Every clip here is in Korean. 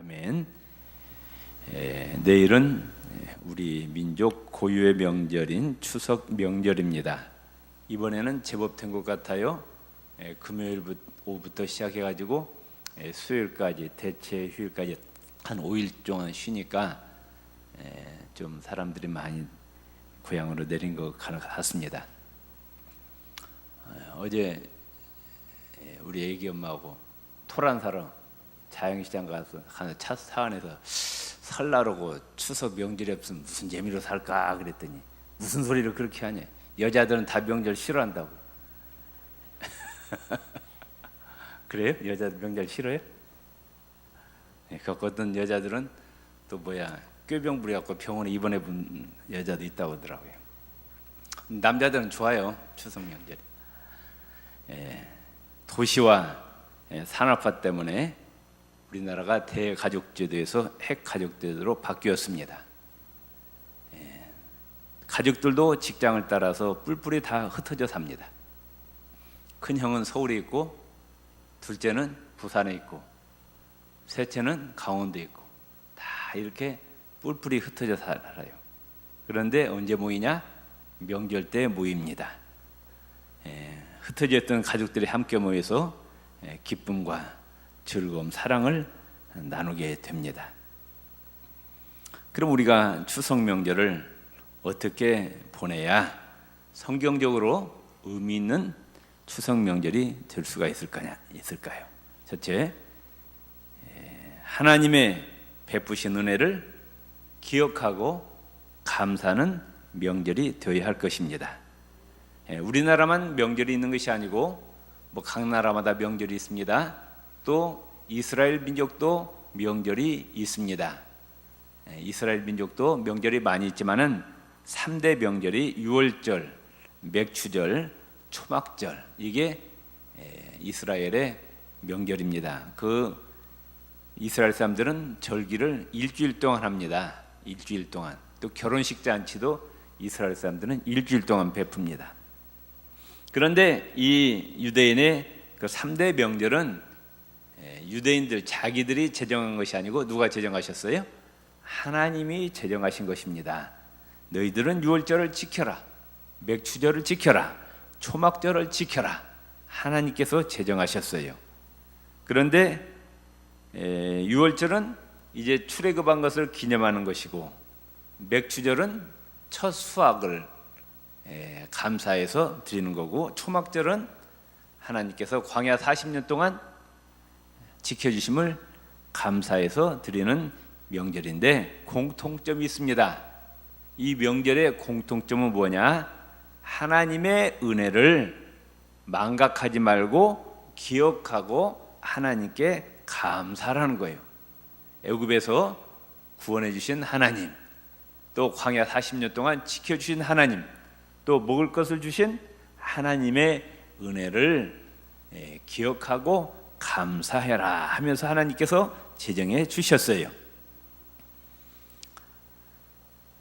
아멘. 내일은 우리 민족 고유의 명절인 추석 명절입니다. 이번에는 제법 된 것 같아요. 금요일 오후부터 시작해가지고 수요일까지 대체 휴일까지 한 5일 동안 쉬니까 좀 사람들이 많이 고향으로 내린 것 같습니다. 어제 우리 애기 엄마하고 토란 사러 자영시장 가서 차 차 안에서 설날하고 추석 명절이 없으면 무슨 재미로 살까 그랬더니 무슨 소리를 그렇게 하냐, 여자들은 다 명절 싫어한다고. 그래요? 여자들 명절 싫어요? 그 어떤 여자들은 또 꾀병 부려갖고 병원에 입원해 본 여자도 있다고 하더라고요. 남자들은 좋아요, 추석 명절. 도시와 산업화 때문에 우리나라가 대가족제도에서 핵가족제도로 바뀌었습니다. 가족들도 직장을 따라서 뿔뿔이 다 흩어져 삽니다. 큰 형은 서울에 있고, 둘째는 부산에 있고, 셋째는 강원도에 있고, 다 이렇게 뿔뿔이 흩어져 살아요. 그런데 언제 모이냐? 명절 때 모입니다. 흩어져 있던 가족들이 함께 모여서 기쁨과 즐거움, 사랑을 나누게 됩니다. 그럼 우리가 추석 명절을 어떻게 보내야 성경적으로 의미 있는 추석 명절이 될 수가 있을까요? 첫째, 하나님의 베푸신 은혜를 기억하고 감사하는 명절이 되어야 할 것입니다. 우리나라만 명절이 있는 것이 아니고 각 나라마다 명절이 있습니다. 또 이스라엘 민족도 명절이 있습니다. 이스라엘 민족도 명절이 많이 있지만은 3대 명절이 유월절, 맥추절, 초막절, 이게 이스라엘의 명절입니다. 그 이스라엘 사람들은 절기를 일주일 동안 합니다. 일주일 동안. 또 결혼식 잔치도 이스라엘 사람들은 일주일 동안 베풉니다. 그런데 이 유대인의 그 3대 명절은 유대인들 자기들이 제정한 것이 아니고 누가 제정하셨어요? 하나님이 제정하신 것입니다. 너희들은 유월절을 지켜라, 맥추절을 지켜라, 초막절을 지켜라. 하나님께서 제정하셨어요. 그런데 유월절은 이제 출애굽한 것을 기념하는 것이고, 맥추절은 첫 수확을 감사해서 드리는 거고, 초막절은 하나님께서 광야 40년 동안 지켜주심을 감사해서 드리는 명절인데 공통점이 있습니다. 이 명절의 공통점은 뭐냐? 하나님의 은혜를 망각하지 말고 기억하고 하나님께 감사하는 거예요. 애굽에서 구원해 주신 하나님, 또 광야 40년 동안 지켜주신 하나님, 또 먹을 것을 주신 하나님의 은혜를 기억하고 감사해라 하면서 하나님께서 제정해 주셨어요.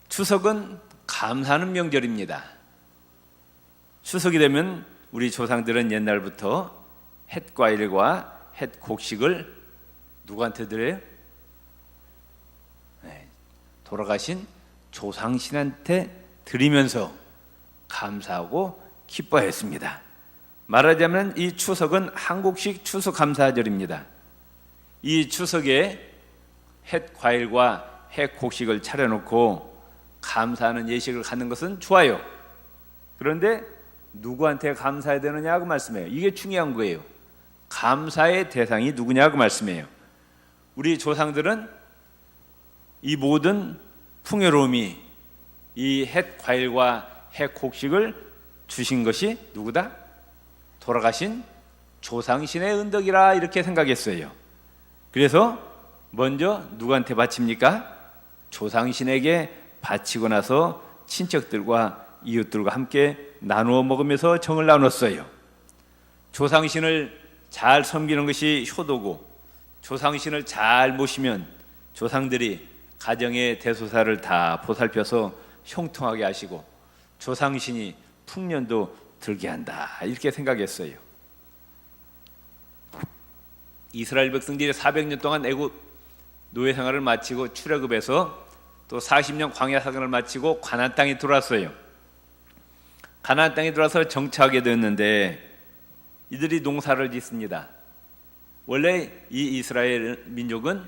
추석은 감사하는 명절입니다. 추석이 되면 우리 조상들은 옛날부터 햇과일과 햇곡식을 누구한테 드려요? 돌아가신 조상신한테 드리면서 감사하고 기뻐했습니다. 말하자면 이 추석은 한국식 추석감사절입니다. 이 추석에 햇과일과 햇곡식을 차려놓고 감사하는 예식을 갖는 것은 좋아요. 그런데 누구한테 감사해야 되느냐 그 말씀이에요. 이게 중요한 거예요. 감사의 대상이 누구냐 그 말씀이에요. 우리 조상들은 이 모든 풍요로움이 이 햇과일과 햇곡식을 주신 것이 누구다? 돌아가신 조상신의 은덕이라 이렇게 생각했어요. 그래서 먼저 누구한테 바칩니까? 조상신에게 바치고 나서 친척들과 이웃들과 함께 나누어 먹으면서 정을 나눴어요. 조상신을 잘 섬기는 것이 효도고, 조상신을 잘 모시면 조상들이 가정의 대소사를 다 보살펴서 형통하게 하시고 조상신이 풍년도 들게 한다 이렇게 생각했어요. 이스라엘 백성들이 400년 동안 애굽 노예 생활을 마치고 출애굽해서 또 40년 광야 사경을 마치고 가나안 땅에 들어왔어요. 가나안 땅에 들어와서 정착하게 되었는데 이들이 농사를 짓습니다. 원래 이 이스라엘 민족은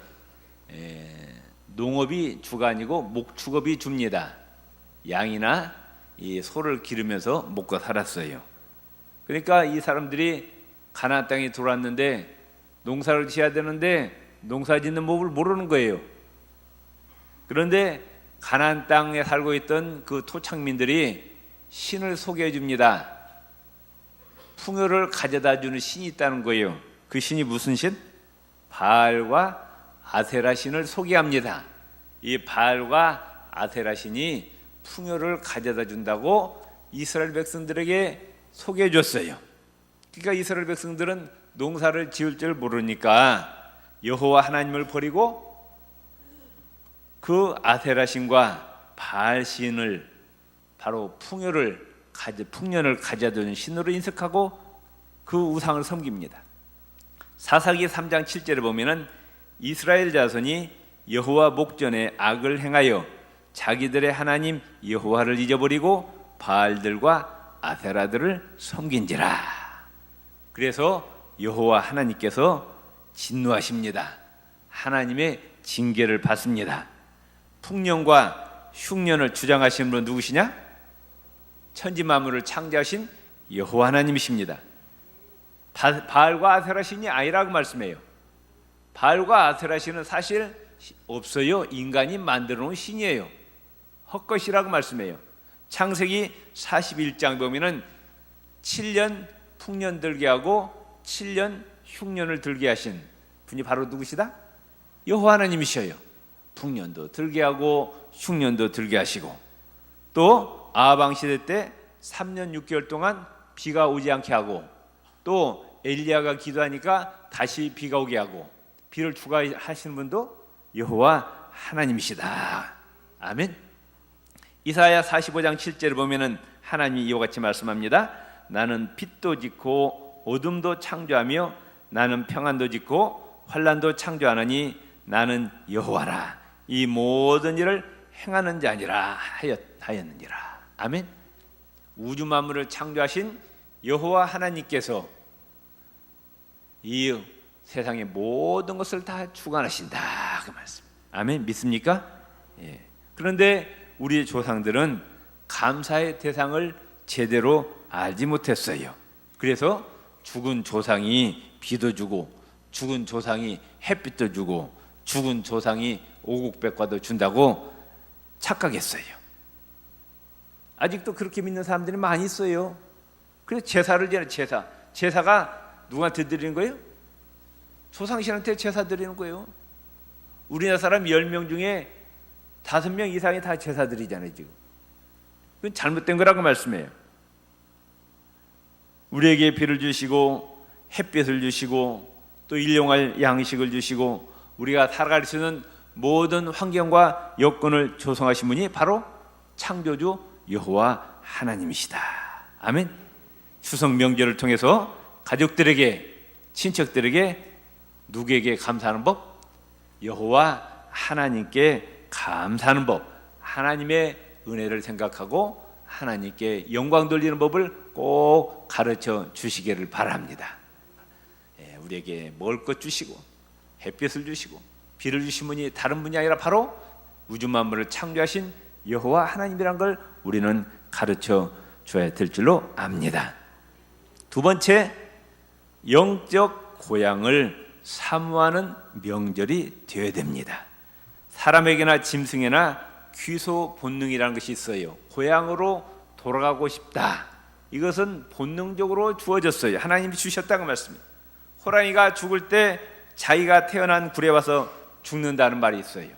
농업이 주가 아니고 목축업이 줍니다. 양이나 이 소를 기르면서 먹고 살았어요. 그러니까 이 사람들이 가나안 땅에 들어왔는데 농사를 지어야 되는데 농사 짓는 법을 모르는 거예요. 그런데 가나안 땅에 살고 있던 그 토착민들이 신을 소개해 줍니다. 풍요를 가져다 주는 신이 있다는 거예요. 그 신이 무슨 신? 바알과 아세라 신을 소개합니다. 이 바알과 아세라 신이 풍요를 가져다 준다고 이스라엘 백성들에게 소개해 줬어요. 그러니까 이스라엘 백성들은 농사를 지을 줄 모르니까 여호와 하나님을 버리고 그 아세라 신과 바알 신을 바로 풍년을 가져다 주는 신으로 인식하고 그 우상을 섬깁니다. 사사기 3장 7절에 보면은 이스라엘 자손이 여호와 목전에 악을 행하여 자기들의 하나님 여호와를 잊어버리고 바알들과 아세라들을 섬긴지라. 그래서 여호와 하나님께서 진노하십니다. 하나님의 징계를 받습니다. 풍년과 흉년을 주장하시는 분은 누구시냐? 천지 만물을 창조하신 여호와 하나님이십니다. 바알과 아세라 신이 아니라고 말씀해요. 바알과 아세라 신은 사실 없어요. 인간이 만들어 놓은 신이에요. 헛것이라고 말씀해요. 창세기 41장 보면은 7년 풍년 들게 하고 7년 흉년을 들게 하신 분이 바로 누구시다? 여호와 하나님이셔요. 풍년도 들게 하고 흉년도 들게 하시고 또 아방 시대 때 3년 6개월 동안 비가 오지 않게 하고 또 엘리야가 기도하니까 다시 비가 오게 하고 비를 추가하시는 분도 여호와 하나님이시다. 아멘. 이사야 45장 7절을 보면은 하나님이 이와 같이 말씀합니다. 나는 빛도 짓고 어둠도 창조하며 나는 평안도 짓고 환난도 창조하느니 나는 여호와라. 이 모든 일을 행하는 자니라 하였느니라. 아멘. 우주 만물을 창조하신 여호와 하나님께서 이 세상의 모든 것을 다 주관하신다 그 말씀. 아멘. 믿습니까? 예. 그런데 우리의 조상들은 감사의 대상을 제대로 알지 못했어요. 그래서 죽은 조상이 비도 주고 죽은 조상이 햇빛도 주고 죽은 조상이 오곡백과도 준다고 착각했어요. 아직도 그렇게 믿는 사람들이 많이 있어요. 그래서 제사를 지내요. 제사가 누구한테 드리는 거예요? 조상신한테 제사 드리는 거예요. 우리나라 사람 10명 중에 5명 이상이 다 제사 드리잖아요. 지금 그건 잘못된 거라고 말씀해요. 우리에게 비를 주시고 햇빛을 주시고 또 일용할 양식을 주시고 우리가 살아갈 수 있는 모든 환경과 여건을 조성하신 분이 바로 창조주 여호와 하나님이시다. 아멘. 추석 명절을 통해서 가족들에게 친척들에게 누구에게 감사하는 법? 여호와 하나님께 감사하는 법. 하나님의 은혜를 생각하고 하나님께 영광 돌리는 법을 꼭 가르쳐 주시기를 바랍니다. 우리에게 먹을 것 주시고 햇빛을 주시고 비를 주신 분이 다른 분이 아니라 바로 우주 만물을 창조하신 여호와 하나님이란 걸 우리는 가르쳐 줘야 될 줄로 압니다. 두 번째, 영적 고향을 사모하는 명절이 되어야 됩니다. 사람에게나 짐승에나 귀소 본능이라는 것이 있어요. 고향으로 돌아가고 싶다. 이것은 본능적으로 주어졌어요. 하나님이 주셨다고 말씀입니다. 호랑이가 죽을 때 자기가 태어난 굴에 와서 죽는다는 말이 있어요.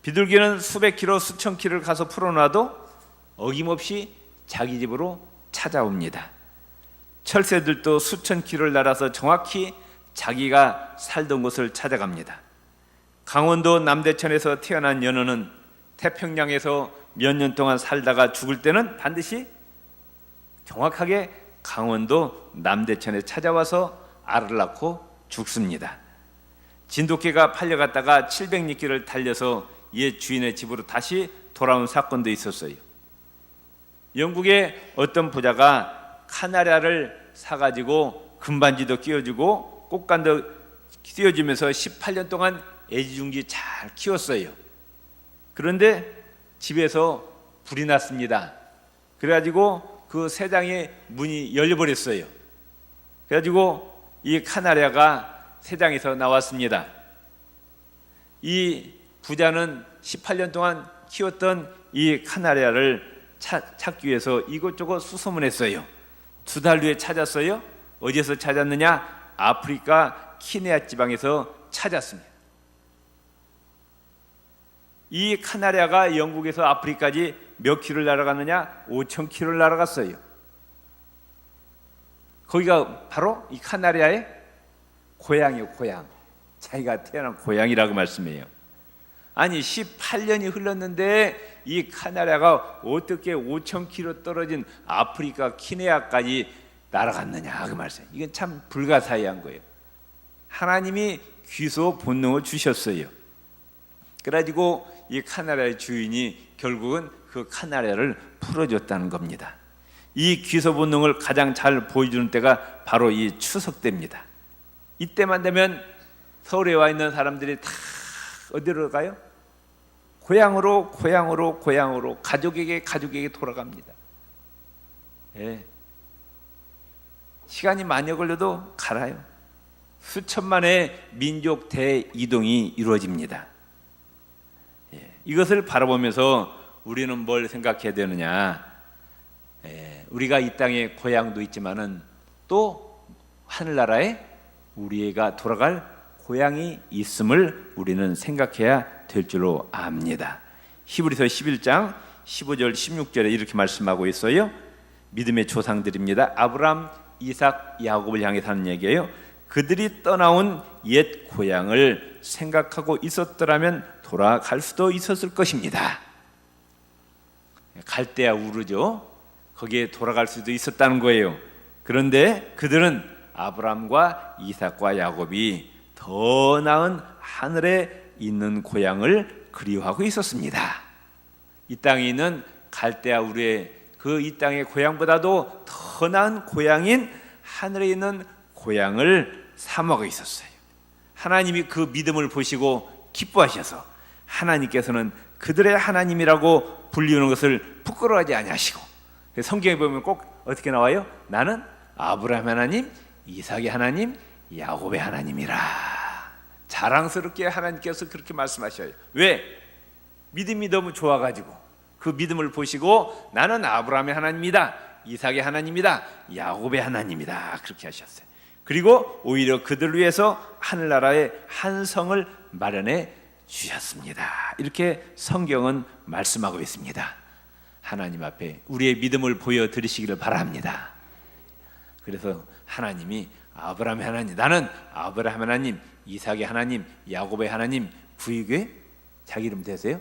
비둘기는 수백 킬로 수천 킬로를 가서 풀어놔도 어김없이 자기 집으로 찾아옵니다. 철새들도 수천 킬로를 날아서 정확히 자기가 살던 곳을 찾아갑니다. 강원도 남대천에서 태어난 연어는 태평양에서 몇 년 동안 살다가 죽을 때는 반드시 정확하게 강원도 남대천에 찾아와서 알을 낳고 죽습니다. 진돗개가 팔려갔다가 700리길을 달려서 옛 주인의 집으로 다시 돌아온 사건도 있었어요. 영국의 어떤 부자가 카나리아를 사가지고 금반지도 끼워주고 꽃간도 띄워주면서 18년 동안 애지중지 잘 키웠어요. 그런데 집에서 불이 났습니다. 그래가지고 그 새장의 문이 열려버렸어요. 그래가지고 이 카나리아가 새장에서 나왔습니다. 이 부자는 18년 동안 키웠던 이 카나리아를 찾기 위해서 이곳저곳 수소문했어요. 2달 후에 찾았어요. 어디에서 찾았느냐? 아프리카 키네아 지방에서 찾았습니다. 이 카나리아가 영국에서 아프리카까지 몇 킬로를 날아갔느냐? 5,000킬로를 날아갔어요. 거기가 바로 이 카나리아의 고향이에요. 고향. 자기가 태어난 고향이라고 말씀해요. 아니 18년이 흘렀는데 이 카나리아가 어떻게 5,000킬로 떨어진 아프리카 키네아까지 날아갔느냐 그 말씀. 이건 참 불가사의한 거예요. 하나님이 귀소 본능을 주셨어요. 그래가지고 이 카나리아의 주인이 결국은 그 카나리아를 풀어줬다는 겁니다. 이 귀소 본능을 가장 잘 보여주는 때가 바로 이 추석 때입니다. 이때만 되면 서울에 와 있는 사람들이 다 어디로 가요? 고향으로 가족에게 돌아갑니다. 예. 시간이 많이 걸려도 갈아요. 수천만의 민족 대이동이 이루어집니다. 예. 이것을 바라보면서 우리는 뭘 생각해야 되느냐? 예. 우리가 이 땅에 고향도 있지만은 또 하늘나라에 우리가 돌아갈 고향이 있음을 우리는 생각해야 될 줄로 압니다. 히브리서 11장 15절 16절에 이렇게 말씀하고 있어요. 믿음의 조상들입니다. 아브라함, 이삭, 야곱을 향해서 하는 얘기예요. 그들이 떠나온 옛 고향을 생각하고 있었더라면 돌아갈 수도 있었을 것입니다. 갈대아 우르죠. 거기에 돌아갈 수도 있었다는 거예요. 그런데 그들은 아브라함과 이삭과 야곱이 더 나은 하늘에 있는 고향을 그리워하고 있었습니다. 이 땅에 있는 갈대아 우르의 그 이 땅의 고향보다도 더 나은 고향인 하늘에 있는 고향을 사모하고 있었어요. 하나님이 그 믿음을 보시고 기뻐하셔서 하나님께서는 그들의 하나님이라고 불리우는 것을 부끄러워하지 아니하시고, 성경에 보면 꼭 어떻게 나와요? 나는 아브라함의 하나님, 이삭의 하나님, 야곱의 하나님이라. 자랑스럽게 하나님께서 그렇게 말씀하셔요. 왜? 믿음이 너무 좋아가지고 그 믿음을 보시고 나는 아브라함의 하나님이다, 이삭의 하나님이다, 야곱의 하나님이다 그렇게 하셨어요. 그리고 오히려 그들을 위해서 하늘나라의 한 성을 마련해 주셨습니다. 이렇게 성경은 말씀하고 있습니다. 하나님 앞에 우리의 믿음을 보여드리시기를 바랍니다. 그래서 하나님이 아브라함의 하나님, 나는 아브라함의 하나님, 이삭의 하나님, 야곱의 하나님, 부익의 자기 이름 되세요?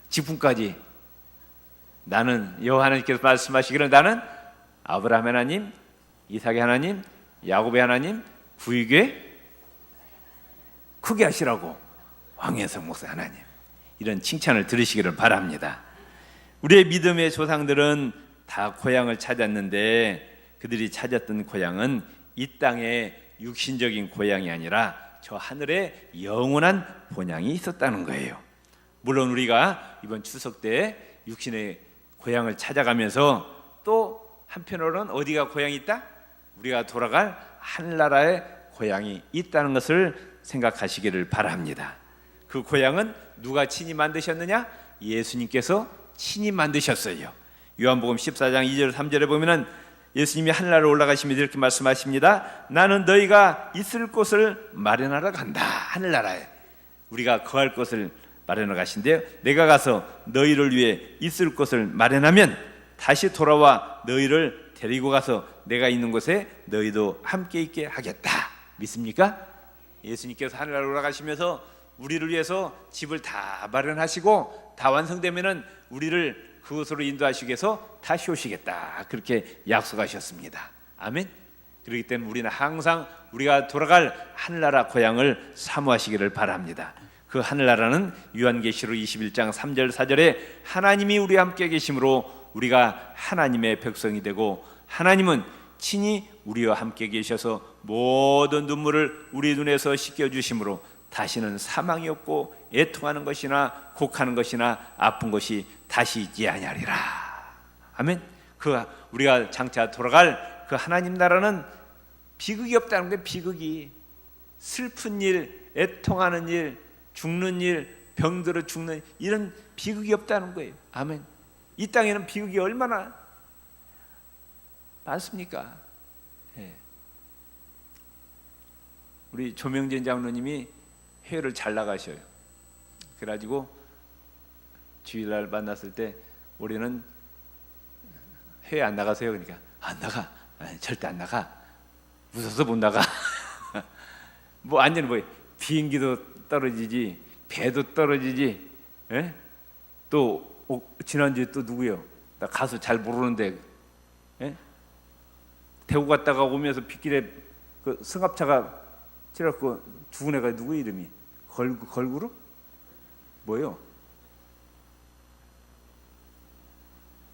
직분까지 나는 여호와 하나님께서 말씀하시기를 나는 아브라함의 하나님, 이삭의 하나님, 야곱의 하나님, 부익의 크게 하시라고 왕혜성 목사 하나님 이런 칭찬을 들으시기를 바랍니다. 우리의 믿음의 조상들은 다 고향을 찾았는데 그들이 찾았던 고향은 이 땅의 육신적인 고향이 아니라 저 하늘에 영원한 본향이 있었다는 거예요. 물론 우리가 이번 추석 때 육신의 고향을 찾아가면서 또 한편으로는 어디가 고향이 있다? 우리가 돌아갈 하늘나라의 고향이 있다는 것을 생각하시기를 바랍니다. 그 고향은 누가 친히 만드셨느냐? 예수님께서 친히 만드셨어요. 요한복음 14장 2절 3절에 보면은 예수님이 하늘나라로 올라가시면서 이렇게 말씀하십니다. 나는 너희가 있을 곳을 마련하러 간다. 하늘나라에 우리가 거할 곳을 마련하러 가신대요. 내가 가서 너희를 위해 있을 곳을 마련하면 다시 돌아와 너희를 데리고 가서 내가 있는 곳에 너희도 함께 있게 하겠다. 믿습니까? 예수님께서 하늘나라로 올라가시면서 우리를 위해서 집을 다 마련하시고 다 완성되면은 우리를 그곳으로 인도하시기 위해서 다시 오시겠다. 그렇게 약속하셨습니다. 아멘. 그렇기 때문에 우리는 항상 우리가 돌아갈 하늘나라 고향을 사모하시기를 바랍니다. 그 하늘나라는 요한계시록 21장 3절 4절에 하나님이 우리와 함께 계심으로 우리가 하나님의 백성이 되고 하나님은 친히 우리와 함께 계셔서 모든 눈물을 우리 눈에서 씻겨주심으로 다시는 사망이 없고 애통하는 것이나 곡하는 것이나 아픈 것이 다시 있지 아니하리라. 아멘. 우리가 장차 돌아갈 그 하나님 나라는 비극이 없다는 게, 비극이 슬픈 일, 애통하는 일, 죽는 일, 병들어 죽는 이런 비극이 없다는 거예요. 아멘. 이 땅에는 비극이 얼마나 많습니까? 예. 우리 조명진 장로님이 해외를 잘 나가셔요. 그래가지고 주일날 만났을 때 우리는 해외 안 나가세요? 그러니까 안 나가. 절대 안 나가. 무서워서 못 나가. 뭐 완전히 뭐 비행기도 떨어지지, 배도 떨어지지. 예? 또 지난주에 또 누구요? 나 가수 잘 모르는데, 예? 대구 갔다가 오면서 빗길에 그 승합차가 치갖고 죽은 애가 누구 이름이? 걸그룹? 뭐요?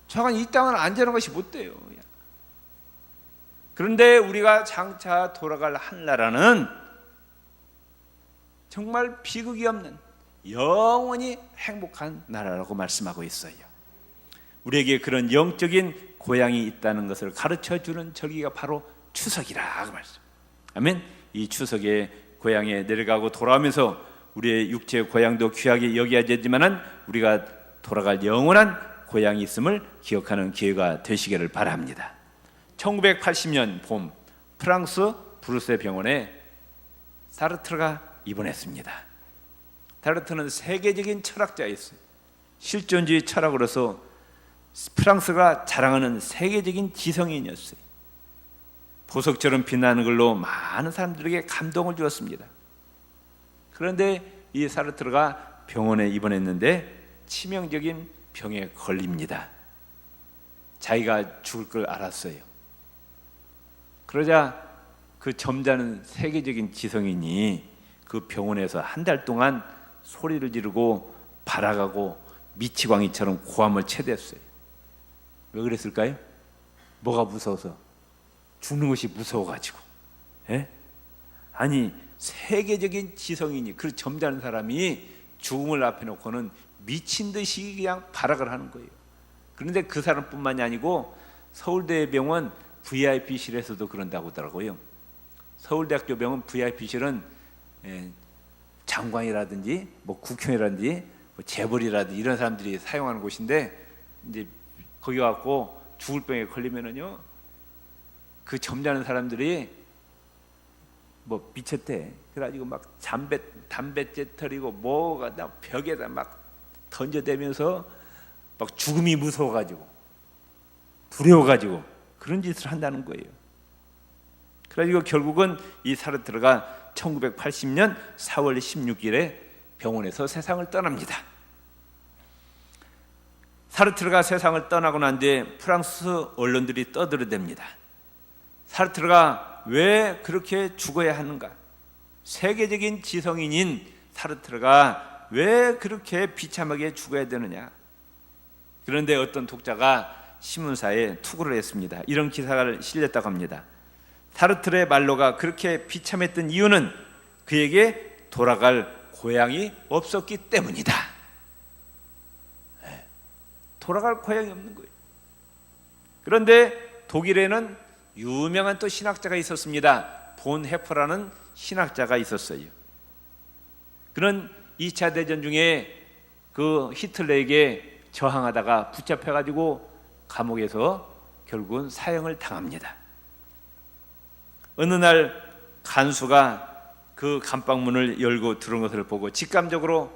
저간 이 땅은 안전한 것이 못 돼요. 그런데 우리가 장차 돌아갈 하늘나라는 정말 비극이 없는 영원히 행복한 나라라고 말씀하고 있어요. 우리에게 그런 영적인 고향이 있다는 것을 가르쳐주는 절기가 바로 추석이라 그 말씀. 아멘. 이 추석에 고향에 내려가고 돌아오면서 우리의 육체의 고향도 귀하게 여겨야 되지만 우리가 돌아갈 영원한 고향이 있음을 기억하는 기회가 되시기를 바랍니다. 1980년 봄 프랑스 브루세 병원에 사르트르가 입원했습니다. 사르트르는 세계적인 철학자였어요. 실존주의 철학으로서 프랑스가 자랑하는 세계적인 지성인이었어요. 보석처럼 빛나는 걸로 많은 사람들에게 감동을 주었습니다. 그런데 이 사르트르가 병원에 입원했는데 치명적인 병에 걸립니다. 자기가 죽을 걸 알았어요. 그러자 그 점잖은 세계적인 지성인이 그 병원에서 한 달 동안 소리를 지르고 발악하고 미치광이처럼 고함을 쳐댔어요. 왜 그랬을까요? 뭐가 무서워서? 죽는 것이 무서워가지고. 예? 아니 세계적인 지성인이, 그 점잖은 사람이 죽음을 앞에 놓고는 미친 듯이 그냥 발악을 하는 거예요. 그런데 그 사람뿐만이 아니고 서울대병원 VIP실에서도 그런다고 하더라고요. 서울대학교 병원 VIP실은 장관이라든지 뭐 국회의원이라든지 뭐 재벌이라든지 이런 사람들이 사용하는 곳인데, 이제 거기 갖고 죽을 병에 걸리면은요, 그 점잖은 사람들이 뭐 미쳤대. 그래가지고 막 담뱃재 털이고 뭐가 다 벽에다 막 던져대면서 막 죽음이 무서워가지고 두려워가지고 그런 짓을 한다는 거예요. 그래가지고 결국은 이 사르트르가 1980년 4월 16일에 병원에서 세상을 떠납니다. 사르트르가 세상을 떠나고 난 뒤에 프랑스 언론들이 떠들어댑니다. 사르트르가 왜 그렇게 죽어야 하는가? 세계적인 지성인인 사르트르가 왜 그렇게 비참하게 죽어야 되느냐? 그런데 어떤 독자가 신문사에 투고를 했습니다. 이런 기사를 실렸다고 합니다. 사르트르의 말로가 그렇게 비참했던 이유는 그에게 돌아갈 고향이 없었기 때문이다. 돌아갈 고향이 없는 거예요. 그런데 독일에는 유명한 또 신학자가 있었습니다. 본 헤퍼라는 신학자가 있었어요. 그는 2차 대전 중에 그 히틀러에게 저항하다가 붙잡혀가지고 감옥에서 결국은 사형을 당합니다. 어느 날 간수가 그 감방문을 열고 들어온 것을 보고 직감적으로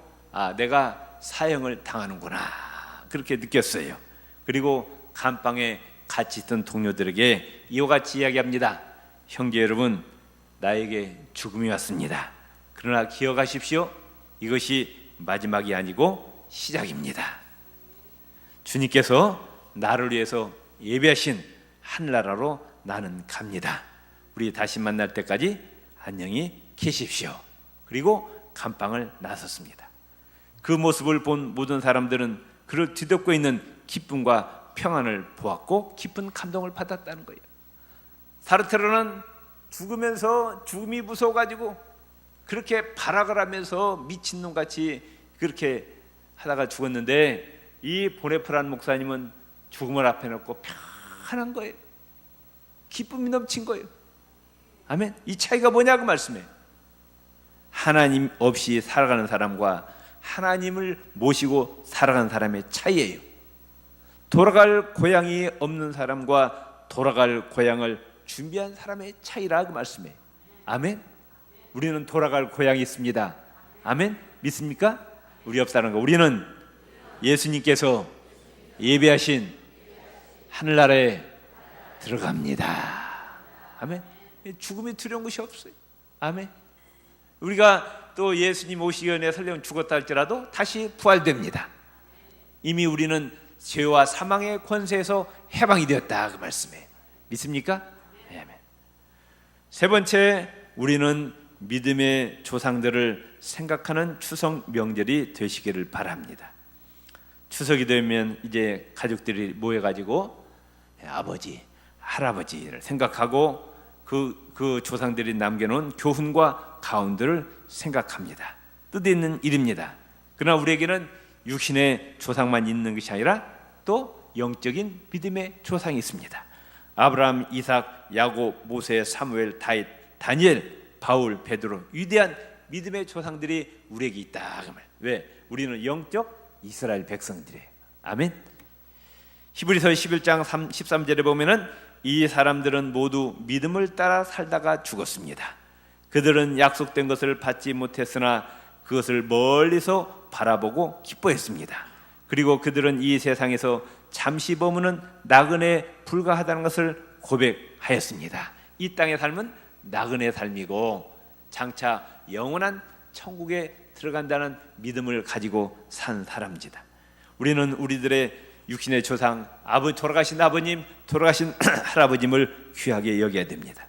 내가 사형을 당하는구나 그렇게 느꼈어요. 그리고 감방에 같이 있던 동료들에게 이와 같이 이야기합니다. 형제 여러분, 나에게 죽음이 왔습니다. 그러나 기억하십시오. 이것이 마지막이 아니고 시작입니다. 주님께서 나를 위해서 예배하신 하늘나라로 나는 갑니다. 우리 다시 만날 때까지 안녕히 계십시오. 그리고 감방을 나섰습니다. 그 모습을 본 모든 사람들은 그를 뒤덮고 있는 기쁨과 평안을 보았고 깊은 감동을 받았다는 거예요. 사르트르는 죽으면서 죽음이 무서워가지고 그렇게 발악을 하면서 미친놈같이 그렇게 하다가 죽었는데, 이 보네프란 목사님은 죽음을 앞에 놓고 편한 거예요. 기쁨이 넘친 거예요. 아멘. 이 차이가 뭐냐고 말씀해요. 하나님 없이 살아가는 사람과 하나님을 모시고 살아가는 사람의 차이예요. 돌아갈 고향이 없는 사람과 돌아갈 고향을 준비한 사람의 차이라고 말씀해요. 아멘. 우리는 돌아갈 고향이 있습니다. 아멘. 믿습니까? 우리 옆 사람과 우리는 예수님께서 예배하신 하늘나라에 들어갑니다. 아멘. 죽음이 두려운 것이 없어요. 아멘. 우리가 또 예수님 오시기 전에 설령 죽었다 할지라도 다시 부활됩니다. 이미 우리는 죄와 사망의 권세에서 해방이 되었다 그 말씀이에요. 믿습니까? 아멘. 세 번째, 우리는 믿음의 조상들을 생각하는 추석 명절이 되시기를 바랍니다. 추석이 되면 이제 가족들이 모여가지고 아버지, 할아버지를 생각하고 그 조상들이 남겨놓은 교훈과 가운들을 생각합니다. 뜻 있는 일입니다. 그러나 우리에게는 육신의 조상만 있는 것이 아니라 또 영적인 믿음의 조상이 있습니다. 아브라함, 이삭, 야곱, 모세, 사무엘, 다윗, 다니엘, 바울, 베드로, 위대한 믿음의 조상들이 우리에게 있다. 왜? 우리는 영적 이스라엘 백성들이에요. 아멘. 히브리서 11장 13절에 보면은 이 사람들은 모두 믿음을 따라 살다가 죽었습니다. 그들은 약속된 것을 받지 못했으나 그것을 멀리서 바라보고 기뻐했습니다. 그리고 그들은 이 세상에서 잠시 머무는 나그네에 불과하다는 것을 고백하였습니다. 이 땅의 삶은 나그네 삶이고 장차 영원한 천국에 들어간다는 믿음을 가지고 산 사람입니다. 우리는 우리들의 육신의 조상, 돌아가신 아버님, 돌아가신 할아버님을 귀하게 여겨야 됩니다.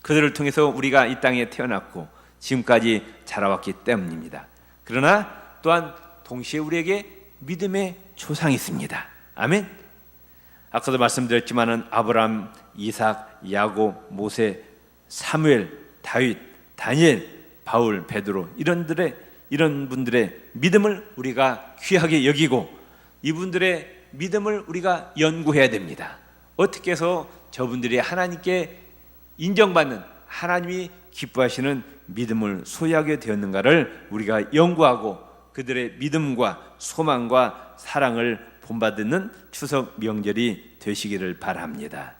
그들을 통해서 우리가 이 땅에 태어났고 지금까지 자라왔기 때문입니다. 그러나 또한 동시에 우리에게 믿음의 조상이 있습니다. 아멘. 아까도 말씀드렸지만은 아브라함, 이삭, 야곱, 모세, 사무엘, 다윗, 다니엘, 바울, 베드로 이런 분들의 믿음을 우리가 귀하게 여기고 이분들의 믿음을 우리가 연구해야 됩니다. 어떻게 해서 저분들이 하나님께 인정받는, 하나님이 기뻐하시는 믿음을 소유하게 되었는가를 우리가 연구하고 그들의 믿음과 소망과 사랑을 본받는 추석 명절이 되시기를 바랍니다.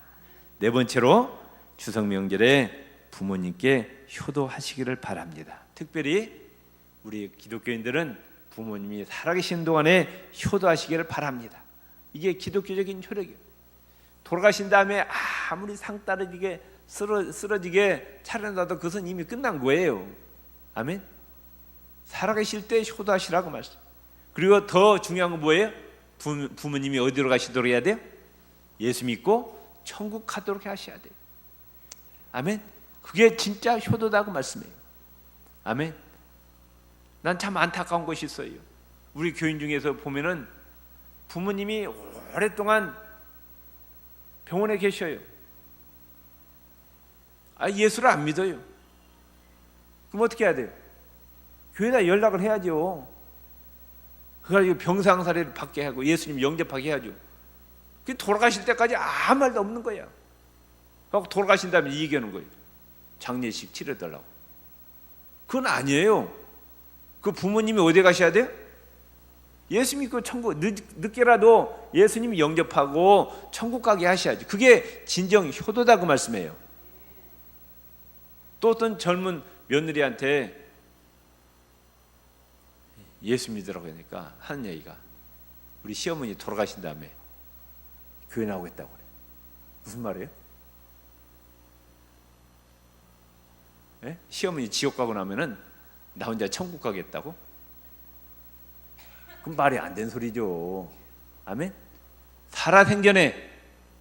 네 번째로 추석 명절에 부모님께 효도하시기를 바랍니다. 특별히 우리 기독교인들은 부모님이 살아계신 동안에 효도하시기를 바랍니다. 이게 기독교적인 효력이에요. 돌아가신 다음에 아무리 상 떨어지게 쓰러지게 차려놔도 그것은 이미 끝난 거예요. 아멘. 살아계실 때 효도하시라고 말씀. 그리고 더 중요한 건 뭐예요? 부모님이 어디로 가시도록 해야 돼요? 예수 믿고 천국 가도록 하셔야 돼요. 아멘. 그게 진짜 효도다고 말씀해요. 아멘. 난 참 안타까운 것이 있어요. 우리 교인 중에서 보면은 부모님이 오랫동안 병원에 계셔요. 예수를 안 믿어요. 그럼 어떻게 해야 돼요? 교회에다 연락을 해야죠. 그래가지고 병상사례를 받게 하고 예수님 영접하게 해야죠. 돌아가실 때까지 아무 말도 없는 거야. 하고 돌아가신 다음에 얘기하는 거예요. 장례식 치러달라고. 그건 아니에요. 그 부모님이 어디 가셔야 돼요? 예수 믿고 천국, 늦게라도 예수님이 영접하고 천국 가게 하셔야죠. 그게 진정 효도다 그 말씀이에요. 또 어떤 젊은 며느리한테 예수 믿으라고 하니까 하는 얘기가, 우리 시어머니 돌아가신 다음에 교회 나오겠다고 그래. 무슨 말이에요? 네? 시어머니 지옥 가고 나면은 나 혼자 천국 가겠다고? 그럼 말이 안 된 소리죠. 아멘. 살아생전에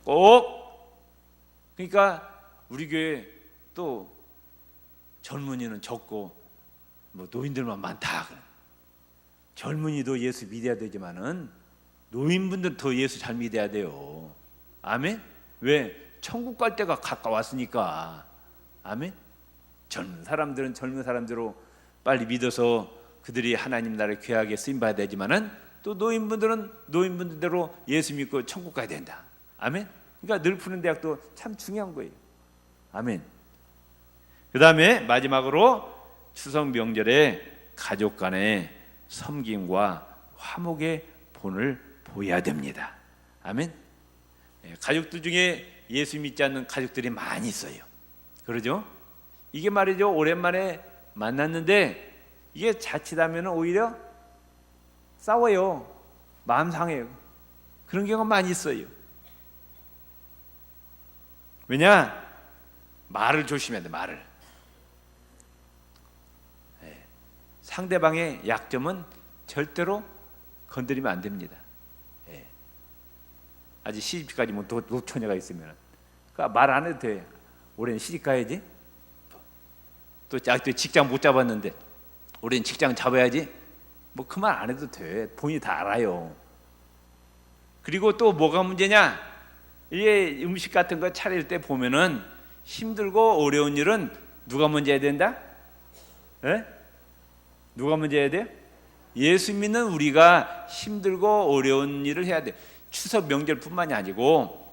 꼭, 그러니까 우리 교회 또 젊은이는 적고 뭐 노인들만 많다. 젊은이도 예수 믿어야 되지만은 노인분들 더 예수 잘 믿어야 돼요. 아멘. 왜? 천국 갈 때가 가까웠으니까. 아멘. 젊은 사람들은 젊은 사람대로 빨리 믿어서 그들이 하나님 나라에 귀하게 쓰임 받아야 되지만은 또 노인분들은 노인분들대로 예수 믿고 천국 가야 된다. 아멘. 그러니까 늘 푸는 대학도 참 중요한 거예요. 아멘. 그 다음에 마지막으로 추석 명절에 가족 간의 섬김과 화목의 본을 보여야 됩니다. 아멘. 가족들 중에 예수 믿지 않는 가족들이 많이 있어요. 그러죠? 이게 말이죠, 오랜만에 만났는데 이게 자칫하면 오히려 싸워요. 마음 상해요. 그런 경우가 많이 있어요. 왜냐? 말을 조심해야 돼. 말을. 상대방의 약점은 절대로 건드리면 안 됩니다. 아직 시집까지 뭐 노처녀가 있으면 그러니까 말 안 해도 돼. 올해는 시집 가야지. 또 아직도 직장 못 잡았는데 올해는 직장 잡아야지. 뭐 그 말 안 해도 돼. 본인이 다 알아요. 그리고 또 뭐가 문제냐? 이게 음식 같은 거 차릴 때 보면은 힘들고 어려운 일은 누가 먼저 해야 된다? 누가 먼저 해야 돼? 예수 믿는 우리가 힘들고 어려운 일을 해야 돼. 추석 명절뿐만이 아니고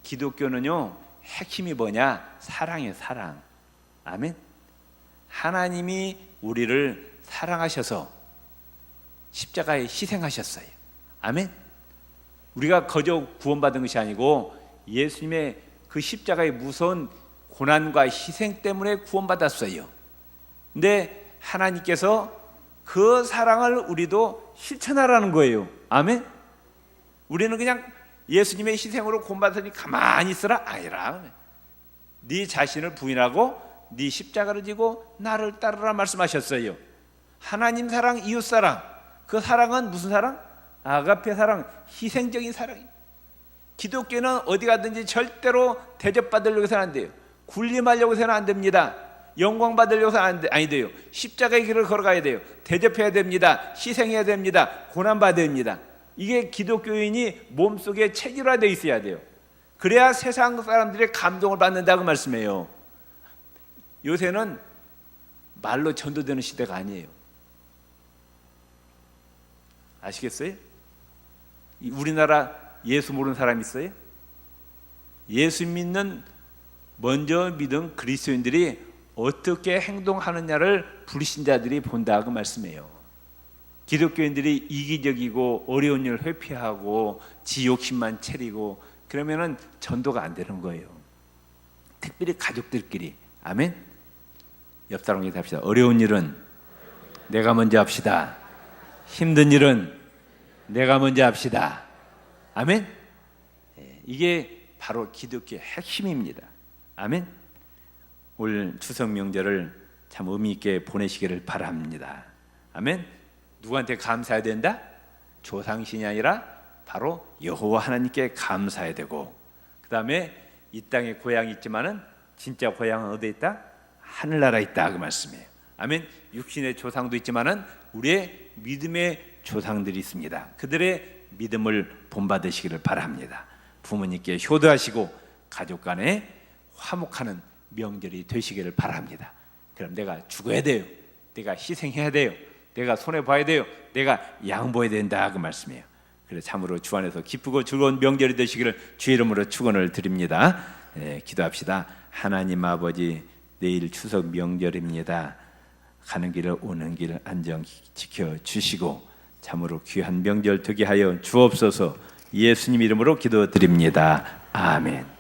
기독교는요, 핵심이 뭐냐? 사랑이에요. 사랑. 아멘. 하나님이 우리를 사랑하셔서 십자가에 희생하셨어요. 아멘. 우리가 거저 구원받은 것이 아니고 예수님의 그 십자가의 무서운 고난과 희생 때문에 구원받았어요. 근데 하나님께서 그 사랑을 우리도 실천하라는 거예요. 아멘. 우리는 그냥 예수님의 희생으로 구원받으니 가만히 있으라 아니라 네 자신을 부인하고 네 십자가를 지고 나를 따르라 말씀하셨어요. 하나님 사랑, 이웃 사랑, 그 사랑은 무슨 사랑? 아가페 사랑, 희생적인 사랑이에요. 기독교는 어디 가든지 절대로 대접받으려고 해서는 안 돼요. 군림하려고 해서는 안 됩니다. 영광 받으려고 해서는 아니 돼요. 십자가의 길을 걸어가야 돼요. 대접해야 됩니다. 희생해야 됩니다. 고난받아야 됩니다. 이게 기독교인이 몸속에 체질화되어 있어야 돼요. 그래야 세상 사람들의 감동을 받는다고 말씀해요. 요새는 말로 전도되는 시대가 아니에요. 아시겠어요? 우리나라 예수 모르는 사람 있어요? 예수 믿는 먼저 믿은 그리스도인들이 어떻게 행동하느냐를 불신자들이 본다고 말씀해요. 기독교인들이 이기적이고 어려운 일을 회피하고 지 욕심만 차리고 그러면은 전도가 안 되는 거예요. 특별히 가족들끼리. 아멘. 옆 사람에게 합시다. 어려운 일은 내가 먼저 합시다. 힘든 일은 내가 먼저 합시다. 아멘. 이게 바로 기독교의 핵심입니다. 아멘. 올 추석 명절을 참 의미 있게 보내시기를 바랍니다. 아멘. 누구한테 감사해야 된다? 조상신이 아니라 바로 여호와 하나님께 감사해야 되고, 그 다음에 이 땅에 고향이 있지만은 진짜 고향은 어디에 있다? 하늘나라에 있다 그 말씀이에요. 아멘. 육신의 조상도 있지만은 우리의 믿음의 조상들이 있습니다. 그들의 믿음을 본받으시기를 바랍니다. 부모님께 효도하시고 가족 간에 화목하는 명절이 되시기를 바랍니다. 그럼 내가 죽어야 돼요. 내가 희생해야 돼요. 내가 손해봐야 돼요. 내가 양보해야 된다 그 말씀이에요. 그래서 참으로 주 안에서 기쁘고 즐거운 명절이 되시기를 주의 이름으로 축원을 드립니다. 기도합시다. 하나님 아버지, 내일 추석 명절입니다. 가는 길을 오는 길을 안전 지켜주시고 참으로 귀한 명절 되게 하여 주옵소서. 예수님 이름으로 기도드립니다. 아멘.